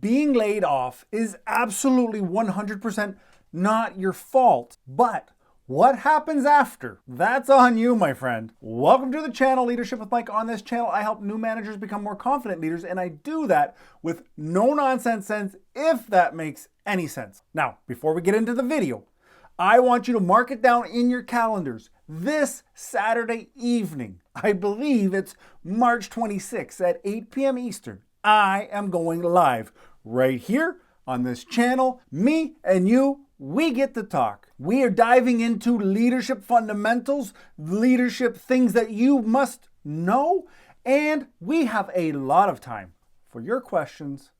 Being laid off is absolutely 100% not your fault, but what happens after? That's on you, my friend. Welcome to the channel, Leadership with Mike. On this channel, I help new managers become more confident leaders, and I do that with no nonsense sense, if that makes any sense. Now, before we get into the video, I want you to mark it down in your calendars. This Saturday evening, I believe it's March 26th at 8 p.m. Eastern, I am going live right here on this channel. Me and you, we get to talk. We are diving into leadership fundamentals, leadership things that you must know, and we have a lot of time for your questions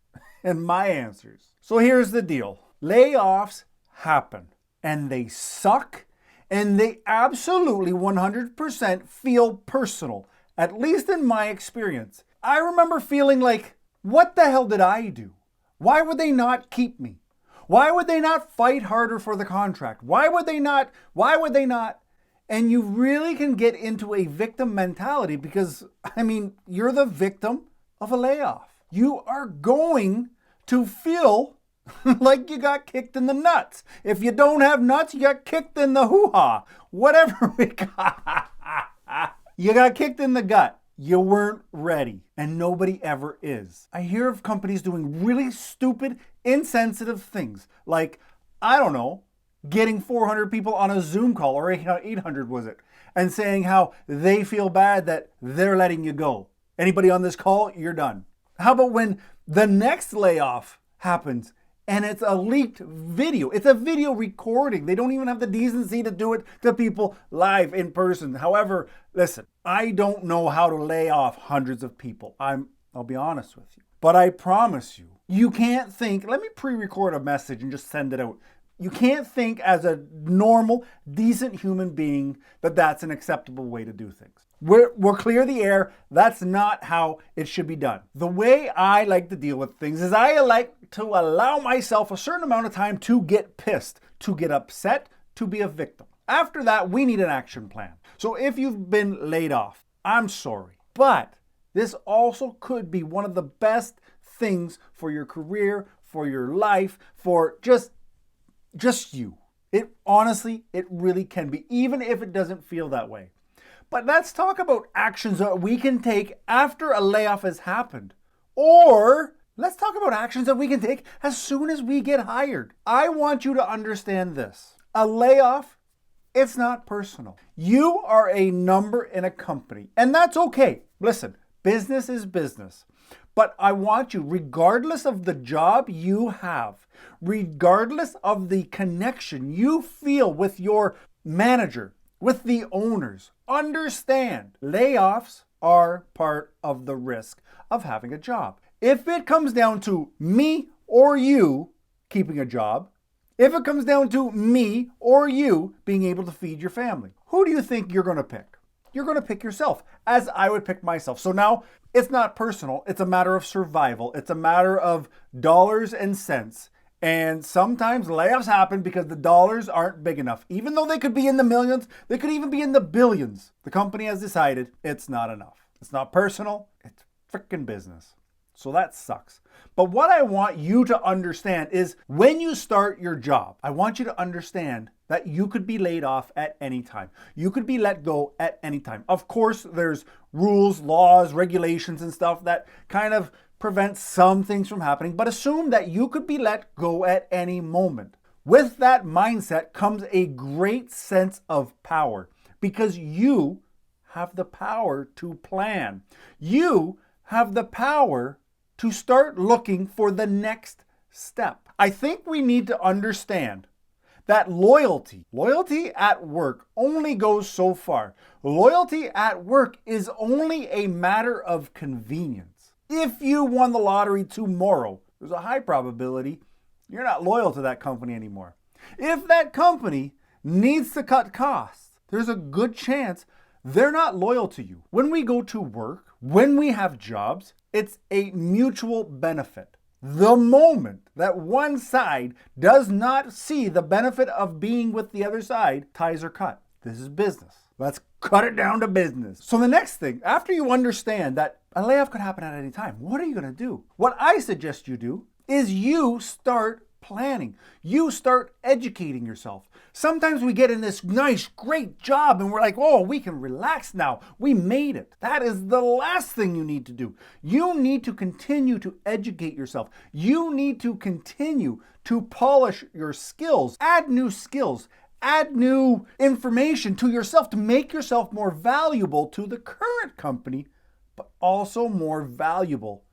and my answers. So here's the deal. Layoffs happen, and they suck, and they absolutely 100% feel personal, at least in my experience. I remember feeling like, what the hell did I do? Why would they not keep me? Why would they not fight harder for the contract? Why would they not? And you really can get into a victim mentality because, you're the victim of a layoff. You are going to feel like you got kicked in the nuts. If you don't have nuts, you got kicked in the hoo-ha. Whatever we got. You got kicked in the gut. You weren't ready, and nobody ever is. I hear of companies doing really stupid, insensitive things, like, getting 400 people on a Zoom call, or 800 was it, and saying how they feel bad that they're letting you go. Anybody on this call, you're done. How about when the next layoff happens and it's a leaked video? It's a video recording. They don't even have the decency to do it to people live in person. However, listen, I don't know how to lay off hundreds of people. I'll be honest with you. But I promise you, you can't think, let me pre-record a message and just send it out. You can't think as a normal, decent human being that that's an acceptable way to do things. We'll clear the air. That's not how it should be done. The way I like to deal with things is I like to allow myself a certain amount of time to get pissed, to get upset, to be a victim. After that, we need an action plan. So if you've been laid off, I'm sorry. But this also could be one of the best things for your career, for your life, for just you. It really can be, even if it doesn't feel that way. But let's talk about actions that we can take after a layoff has happened. Or let's talk about actions that we can take as soon as we get hired. I want you to understand this. A layoff, it's not personal. You are a number in a company, and that's okay. Listen, business is business. But I want you, regardless of the job you have, regardless of the connection you feel with your manager, with the owners, understand layoffs are part of the risk of having a job. If it comes down to me or you keeping a job, if it comes down to me or you being able to feed your family, who do you think you're going to pick? You're going to pick yourself, as I would pick myself. So now it's not personal. It's a matter of survival. It's a matter of dollars and cents. And sometimes layoffs happen because the dollars aren't big enough. Even though they could be in the millions, they could even be in the billions. The company has decided it's not enough. It's not personal. It's freaking business. So that sucks. But what I want you to understand is when you start your job, I want you to understand that you could be laid off at any time. You could be let go at any time. Of course, there's rules, laws, regulations, and stuff that kind of prevent some things from happening, but assume that you could be let go at any moment. With that mindset comes a great sense of power because you have the power to plan. You have the power to start looking for the next step. I think we need to understand that loyalty at work only goes so far. Loyalty at work is only a matter of convenience. If you won the lottery tomorrow, there's a high probability you're not loyal to that company anymore. If that company needs to cut costs, there's a good chance they're not loyal to you. When we go to work, when we have jobs, it's a mutual benefit. The moment that one side does not see the benefit of being with the other side, ties are cut. This is business. Let's cut it down to business. So the next thing, after you understand that a layoff could happen at any time, what are you going to do? What I suggest you do is you start planning. You start educating yourself. Sometimes we get in this nice, great job and we're like, oh, we can relax now. We made it. That is the last thing you need to do. You need to continue to educate yourself. You need to continue to polish your skills, add new skills, add new information to yourself to make yourself more valuable to the current company, but also more valuable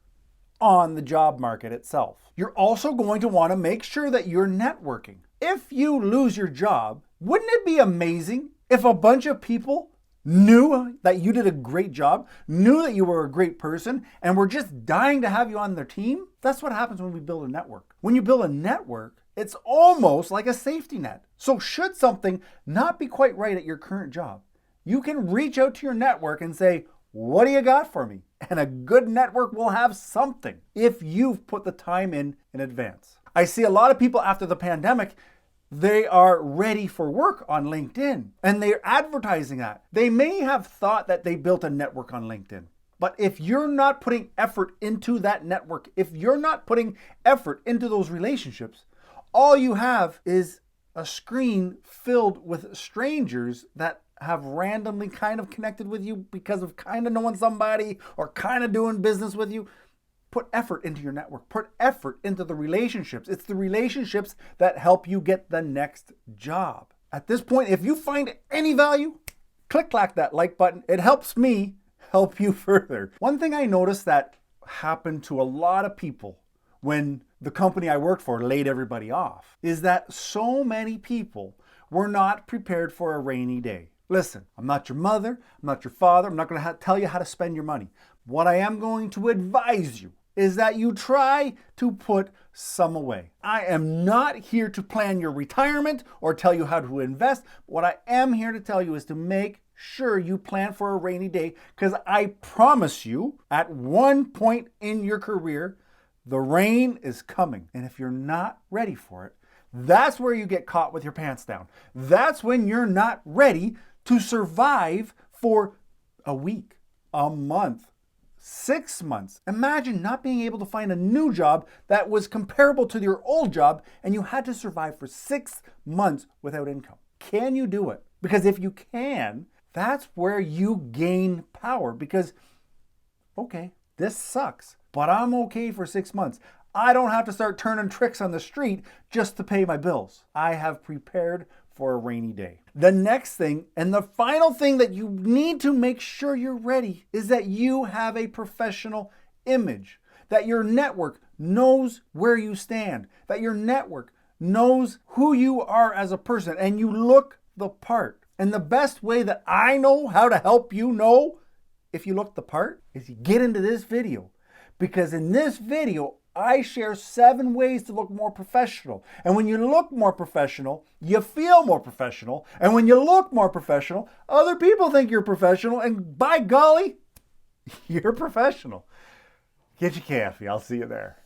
on the job market itself. You're also going to want to make sure that you're networking. If you lose your job, wouldn't it be amazing if a bunch of people knew that you did a great job, knew that you were a great person, and were just dying to have you on their team? That's what happens when we build a network. When you build a network, it's almost like a safety net. So should something not be quite right at your current job, you can reach out to your network and say, what do you got for me? And a good network will have something if you've put the time in advance. I see a lot of people after the pandemic, they are ready for work on LinkedIn and they're advertising that. They may have thought that they built a network on LinkedIn, but if you're not putting effort into that network, if you're not putting effort into those relationships, all you have is a screen filled with strangers that have randomly kind of connected with you because of kind of knowing somebody or kind of doing business with you. Put effort into your network. Put effort into the relationships. It's the relationships that help you get the next job. At this point, if you find any value, click that like button. It helps me help you further. One thing I noticed that happened to a lot of people when the company I worked for laid everybody off is that so many people were not prepared for a rainy day. Listen, I'm not your mother, I'm not your father, I'm not going to tell you how to spend your money. What I am going to advise you is that you try to put some away. I am not here to plan your retirement or tell you how to invest. What I am here to tell you is to make sure you plan for a rainy day, because I promise you, at one point in your career, the rain is coming. And if you're not ready for it, that's where you get caught with your pants down. That's when you're not ready to survive for a week, a month, 6 months. Imagine not being able to find a new job that was comparable to your old job and you had to survive for 6 months without income. Can you do it? Because if you can, that's where you gain power because, okay, this sucks, but I'm okay for 6 months. I don't have to start turning tricks on the street just to pay my bills. I have prepared for a rainy day. The next thing, and the final thing that you need to make sure you're ready, is that you have a professional image, that your network knows where you stand, that your network knows who you are as a person, and you look the part. And the best way that I know how to help you know if you look the part is you get into this video. Because in this video, I share 7 ways to look more professional. And when you look more professional, you feel more professional. And when you look more professional, other people think you're professional. And by golly, you're professional. Get your coffee. I'll see you there.